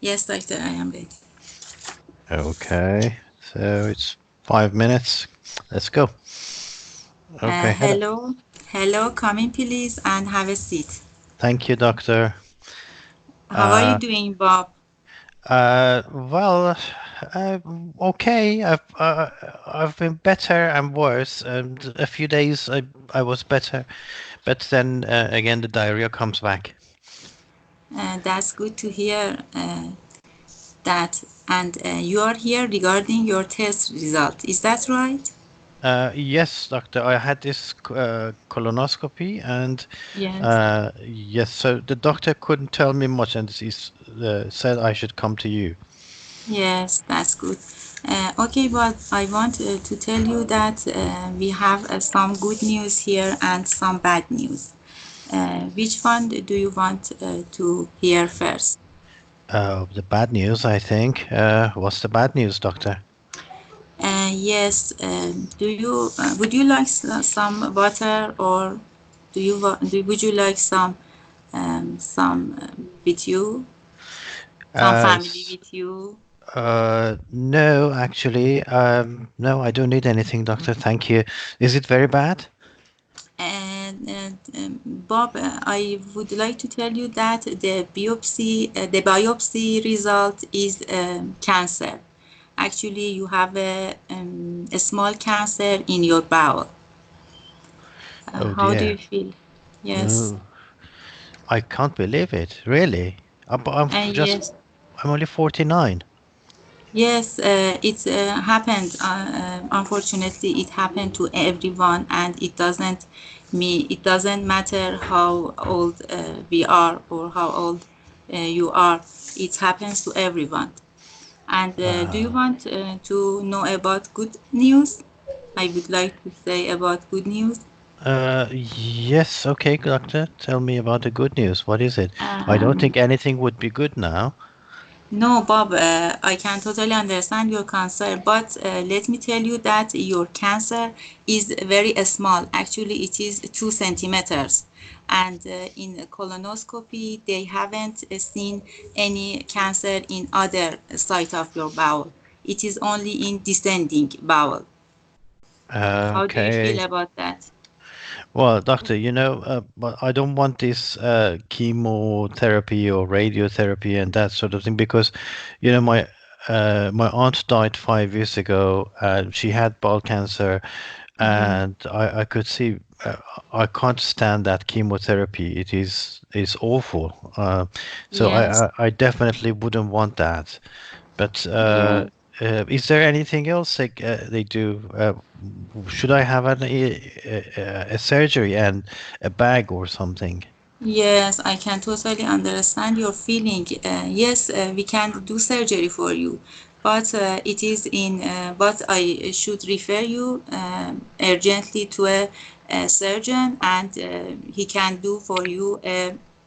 Yes, doctor, I am ready. Okay, so it's 5 minutes. Let's go. Okay, hello. Hello, hello, come in please and have a seat. Thank you, doctor. How are you Uh, doing, Bob? well, okay. I've been better and worse. And a few days I was better, but then again the diarrhea comes back. That's good to hear that. And you are here regarding your test result. Is that right? Yes, doctor. I had this colonoscopy, and Yes. yes. So the doctor couldn't tell me much, and he said I should come to you. Yes, that's good. Okay, but I want to tell you that we have some good news here and some bad news. Which one do you want to hear first? The bad news, I think. What's the bad news, doctor? Yes. Do you would you like some water, or would you like some with you, some Uh, family s- with you? no, actually, no, I don't need anything, doctor. Thank you. Is it very bad? Bob, I would like to tell you that the biopsy result is cancer. Actually, you have a small cancer in your bowel. Oh How do dear. you feel? Yes. Oh, I can't believe it. Really? Yes. I'm only 49. Yes, it happened. Unfortunately, it happened to everyone, and it doesn't matter how old we are or how old you are. It happens to everyone. And do you Uh, want to know about good news? I would like to say about good news. yes, okay, doctor. Tell me about the good news. What is it? I don't Um, think anything would be good now. No, Bob, I can totally understand your concern, but let me tell you that your cancer is very small. Actually, it is 2 centimeters. And in colonoscopy, they haven't seen any cancer in other site of your bowel. It is only in descending bowel. How do you feel Okay. about that? Well, doctor, but I don't want this chemotherapy or radiotherapy and that sort of thing because, my aunt died 5 years ago and she had bowel cancer, Mhm. and I could see I can't stand that chemotherapy. It is awful. So Yes, I definitely wouldn't want that. But yeah. is there anything else they do? Should I have a surgery and a bag or something? Yes, I can totally understand your feeling. Yes, we can do surgery for you, but but I should refer you urgently to a surgeon, and he can do for you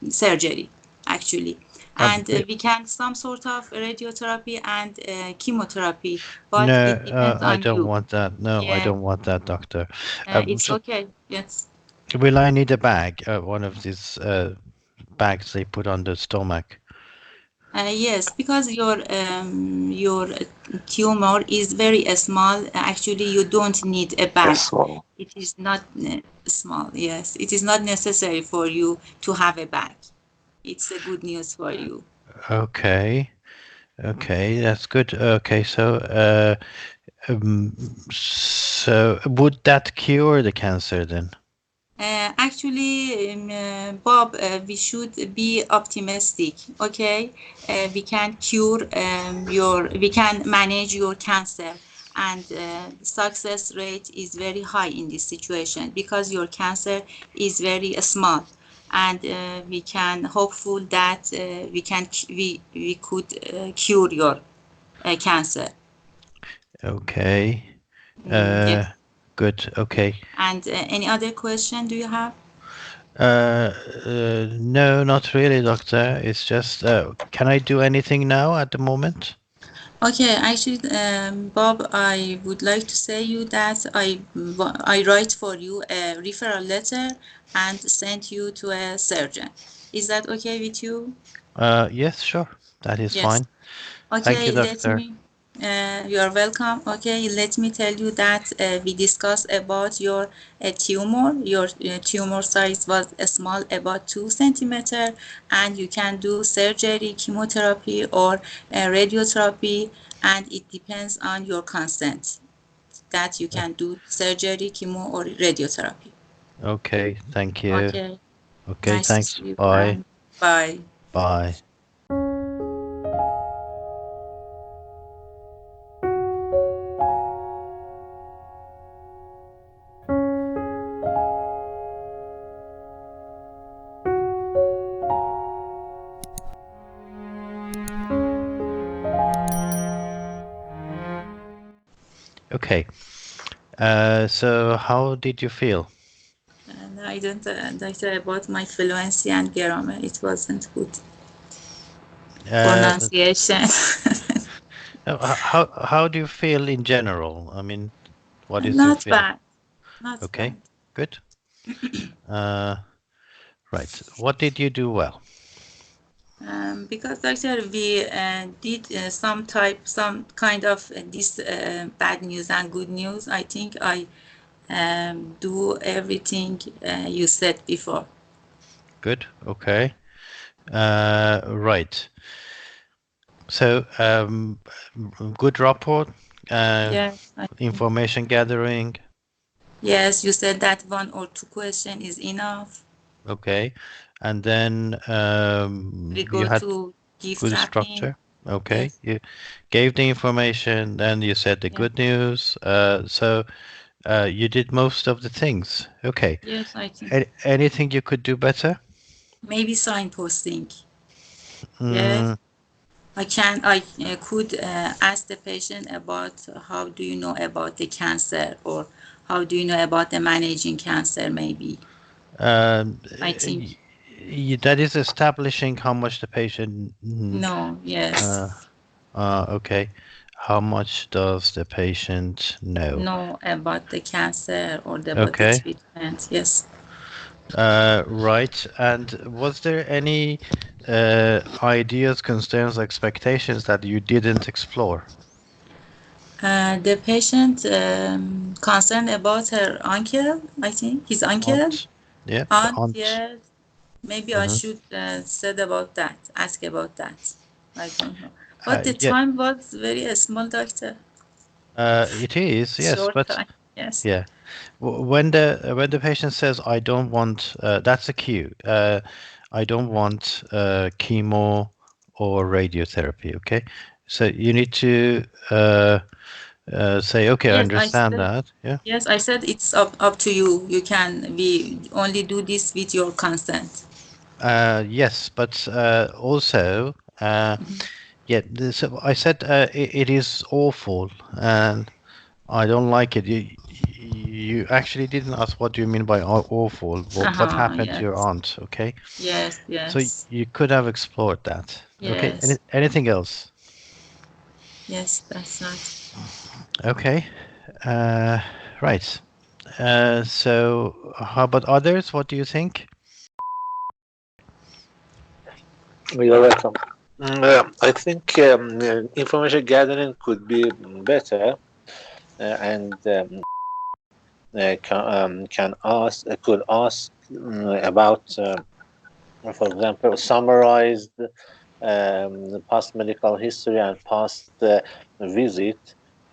surgery, actually. And B- we can some sort of radiotherapy and chemotherapy, but no, it depends I on don't you. want that. No, I Yeah, don't want that, doctor. Um, it's so okay. Yes. will I need a bag? One of these bags they put on the stomach. Yes, because your tumor is very small. Actually, you don't need a bag. Yes, well, It is not small. Yes, it is not necessary for you to have a bag. It's a good news for you. Okay, okay, that's good. Okay, so would that cure the cancer then? Actually, Bob, we should be optimistic. Okay, we can manage your cancer, and the success rate is very high in this situation because your cancer is very small, and we can hopeful that we could cure your cancer. Okay. Yes. Uh, Good. Okay. And any other question do you have? No, not really, doctor. It's just, can I do anything now at the moment? Okay, actually, Bob, I would like to say you that I write for you a referral letter and send you to a surgeon. Is that okay with you? Yes, sure. That is Yes. fine. Thank you, Okay, let doctor. me, you are welcome. Okay, let me tell you that we discussed about your tumor. Your tumor size was small, about 2 centimeter, and you can do surgery, chemotherapy, or radiotherapy, and it depends on your consent that you can do surgery, chemo, or radiotherapy. Okay, thank you. Okay, Okay, nice to thanks. see you, Bye. and bye. Bye. Okay. So how did you feel? And I don't, doctor, about my fluency and grammar. It wasn't good. Uh, Pronunciation. how do you feel in general? I mean, what is your Not feeling? bad. Not Okay, bad. good. Uh, right. What did you do well? Because doctor, we did some kind of this bad news and good news. I think I do everything you said before. Good. Okay. Right. So, good rapport, uh, Yes, I think. information gathering. Yes, you said that 1 or 2 questions is enough. Okay. And then We you go had to gift good wrapping. structure. Okay. Yes, You gave the information, then you said the yeah. good news. So you did most of the things. Okay. Yes, I think. Anything you could do better? Maybe signposting. Mm, Yes. I could ask the patient about how do you know about the cancer, or how do you know about the managing cancer, maybe. um, I think that is establishing how much the patient. no, Uh, yes, okay. How much does the patient know? know about the cancer or about the Okay. treatment. Yes. Right. And was there any ideas, concerns, expectations that you didn't explore? The patient concerned about her uncle, I think, his uncle, Aunt? Yeah, the aunt, aunt. yes. Maybe I Hmm. should said about that, ask about that. I don't know. But the Yeah, time was very small, doctor. it is, yes, Short but time. Yes. yeah. When the patient says, "I don't want," that's a cue. I don't want chemo or radiotherapy. Okay, so you need to say, "Okay, I Yes, I understand said. that." Yeah. Yes, I said it's up to you. You can. We only do this with your consent. Yes, but also, Mhm. yeah. So I said it is awful, and I don't like it. You actually didn't ask what do you mean by awful. What Uh-huh, happened to your yes. aunt? Okay. Yes, So yes. you could have explored that. Okay. Yes. Anything else? Yes, that's right. Okay. Uh, right. So how about others? What do you think? You're welcome. I think information gathering could be better, and can ask could ask about, for example, summarized the past medical history and past visit.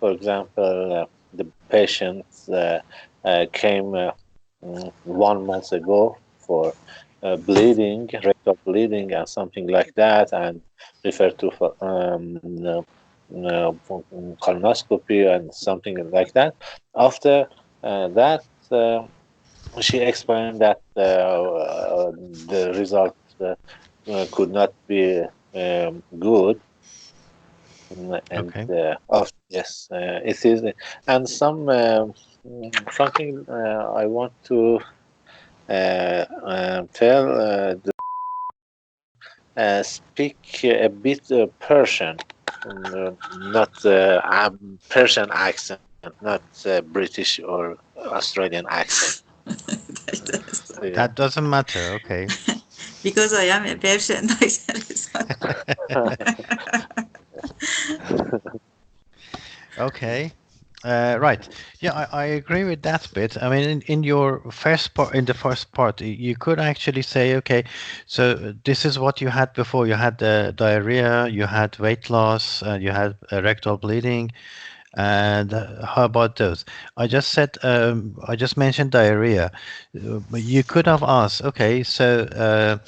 For example, the patient came 1 month ago for rectal bleeding, and something like that, and referred to for colonoscopy and something like that. After that, she explained that the result could not be good, and Okay. yes, it is, and something I want to tell speak a bit Persian, not Persian accent, not British or Australian accent. That doesn't matter. Okay. Because I am a Persian doctor. Okay. Right. Yeah, I agree with that bit. I mean, in your first part, in the first part, you could actually say, okay, so this is what you had before. You had diarrhea, you had weight loss, you had rectal bleeding, and how about those? I just mentioned diarrhea. But you could have asked, okay, so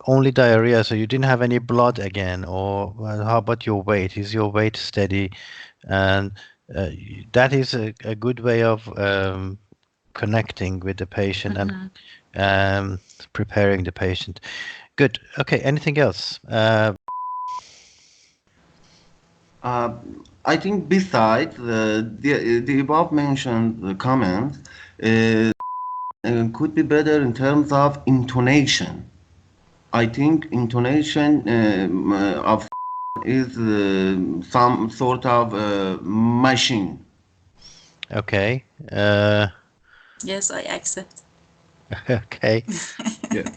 only diarrhea, so you didn't have any blood again, or well, how about your weight? Is your weight steady? And that is a good way of connecting with the patient and Mhm. um, preparing the patient. Good. Okay. Anything else? Uh, I think besides the above mentioned comments, could be better in terms of intonation. I think intonation of is some sort of machine. Okay. Uh, Yes, I accept. okay. Yeah.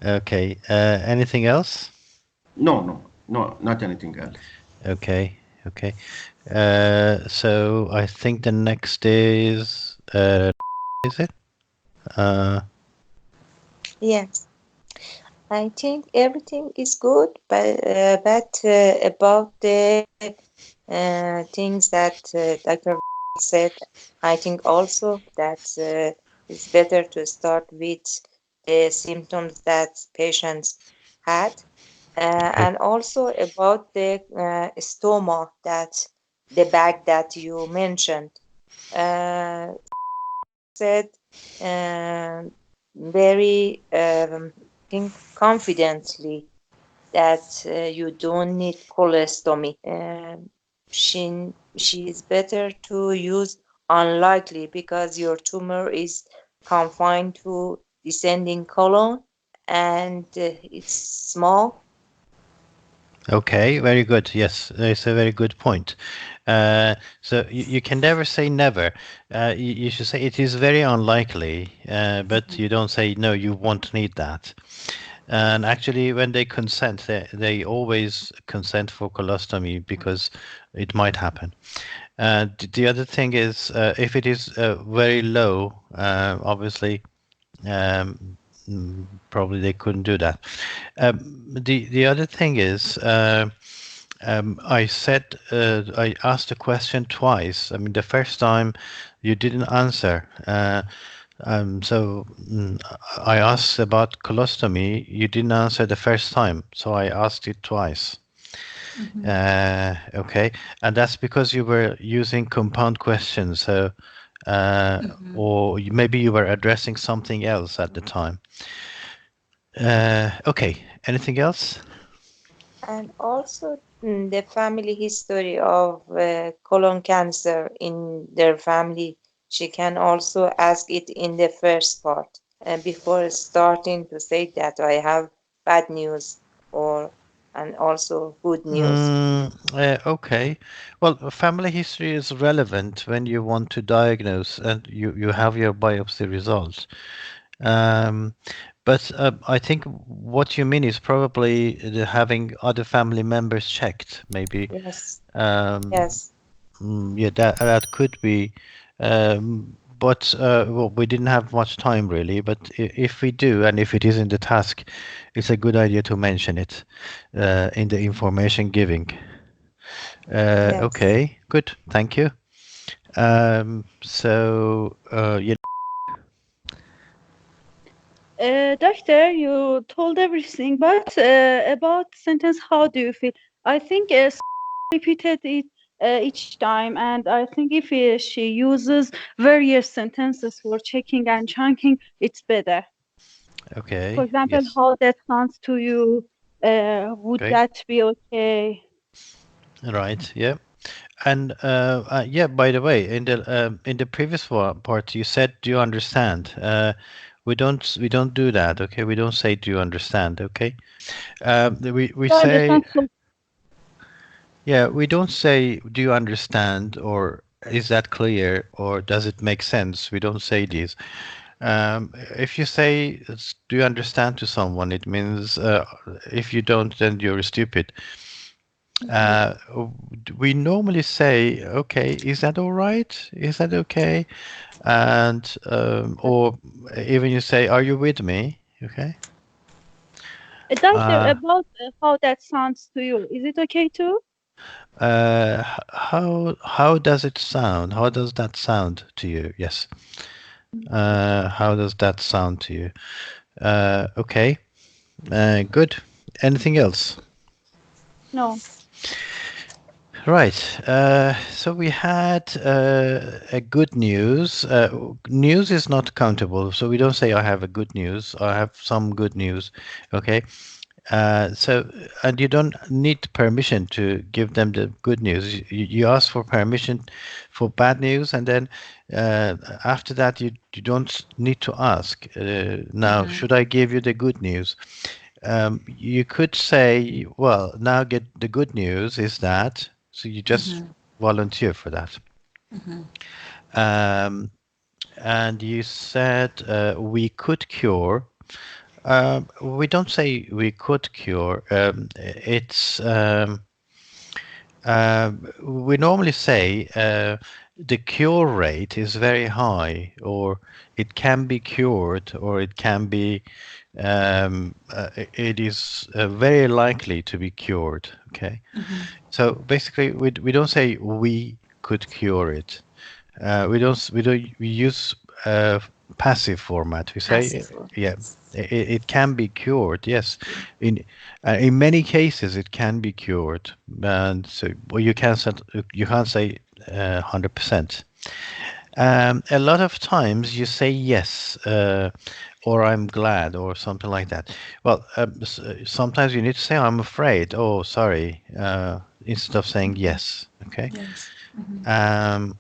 Okay. Anything else? No, no, no, not anything else. Okay. Okay. So I think the next is it? Uh, Yes, I think everything is good, but about the things that Dr. said, I think also that it's better to start with the symptoms that patients had, okay. and also about the stoma, that the bag that you mentioned. Uh, said very think confidently that you don't need colostomy. She is better to use unlikely because your tumor is confined to descending colon and it's small. Okay, very good. Yes, it's a very good point. So you can never say never. You should say it is very unlikely, but you don't say no, you won't need that. And actually, when they consent, they always consent for colostomy because it might happen. The other thing is, if it is very low, obviously, um, probably they couldn't do that. The other thing is, I asked the question twice. I mean, the first time you didn't answer. So I asked about colostomy. You didn't answer the first time, so I asked it twice. Mhm. Okay, and that's because you were using compound questions. So, Mhm. or maybe you were addressing something else at the time. Okay, anything else? And also the family history of colon cancer in their family. She can also ask it in the first part before starting to say that I have bad news or and also good news. Okay. Well, family history is relevant when you want to diagnose and you have your biopsy results. Um, but I think what you mean is probably having other family members checked, maybe. Yes, Um, yes, yeah, that could be. But well, we didn't have much time really. But if we do, and if it is in the task, it's a good idea to mention it in the information giving. yes. Okay, good. Thank you. Yeah. Doctor, you told everything, but about sentence, how do you feel? I think repeated it each time, and I think if she uses various sentences for checking and chunking, it's better. For Okay. example, Yes. how that sounds to you, would Okay. that be okay? Right. Yeah. And yeah. By the way, in the previous part, you said, "Do you understand?" We don't do that. Okay. We don't say, "Do you understand?" Okay. We I say, understand. So, yeah. We don't say, "Do you understand?" or "Is that clear?" or "Does it make sense?" We don't say these. If you say, "Do you understand?" to someone, it means if you don't, then you're stupid. Uh, we normally say, "Okay, is that all right? Is that okay?" And or even you say, "Are you with me?" Okay. Doctor, Uh, about how that sounds to you, is it okay too? how does it sound? How does that sound to you? Yes. How does that sound to you? Okay. Good. Anything else? No. Right. So we had a good news. News is not countable, so we don't say I have a good news. I have some good news. Okay. So, and you don't need permission to give them the good news. You ask for permission for bad news, and then uh, after that, you don't need to ask. Now, should I give you the good news? You could say, well, now get the good news is that, so you just volunteer for that. Um, and you said we could cure. We don't say we could cure. We normally say the cure rate is very high, or it can be cured, or it can be, it is very likely to be cured. Okay, so basically, we don't say we could cure it. We use passive format. We say, Passive yeah, formats. it can be cured. Yes, in many cases it can be cured, and so well, you can't say 100%. A lot of times you say yes, or I'm glad, or something like that. Well, sometimes you need to say I'm afraid. Oh, sorry, instead of saying yes. Okay. Yes. Um,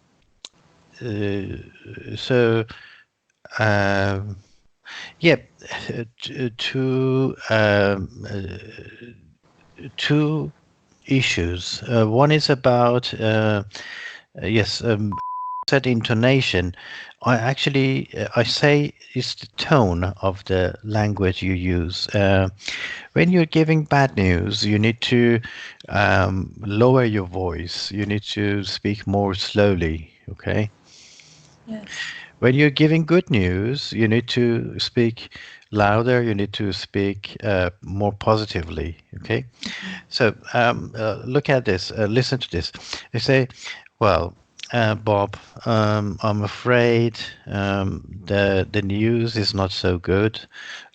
so yeah, two issues. One is about yes, said intonation. I say it's the tone of the language you use. When you're giving bad news, you need to lower your voice. You need to speak more slowly. Okay. Yes. When you're giving good news, you need to speak louder. You need to speak more positively. Okay. So look at this. Listen to this. They say, "Well, Bob, I'm afraid the news is not so good,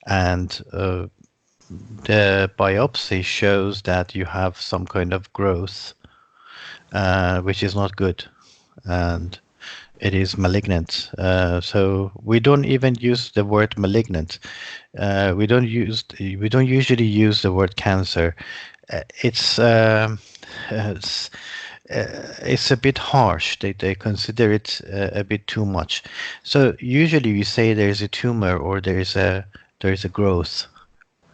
and the biopsy shows that you have some kind of growth, which is not good, and it is malignant. So we don't even use the word malignant. We don't usually use the word cancer. It's it's a bit harsh. They consider it a bit too much. So usually we say there's a tumor or there is a growth,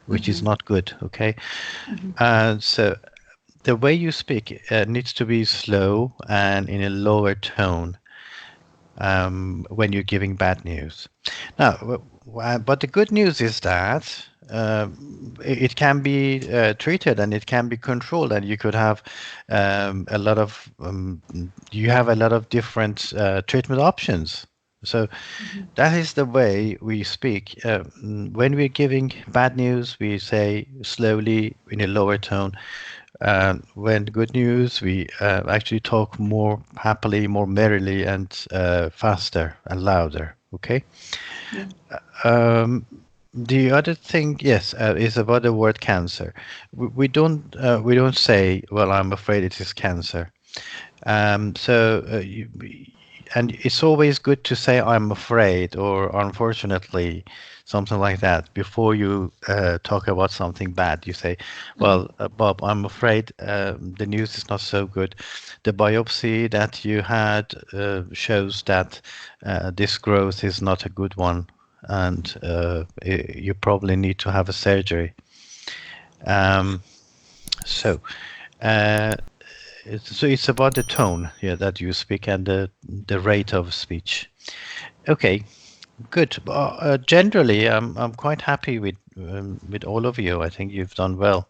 which is not good. Okay, and so the way you speak needs to be slow and in a lower tone when you're giving bad news. Now, but the good news is that it can be treated and it can be controlled, and you could have a lot of you have a lot of different treatment options. So that is the way we speak. When we're giving bad news, we say slowly in a lower tone. When good news, we actually talk more happily, more merrily, and faster and louder. Okay. Yeah. The other thing, yes, is about the word cancer. We don't say, "Well, I'm afraid it is cancer." And it's always good to say "I'm afraid" or "unfortunately," something like that before you talk about something bad. You say, "Well, Bob, I'm afraid the news is not so good. The biopsy that you had shows that this growth is not a good one, and you probably need to have a surgery." Um, so. Uh, it's about the tone, yeah, that you speak and the rate of speech. Okay. Good. Generally, I'm quite happy with all of you. I think you've done well.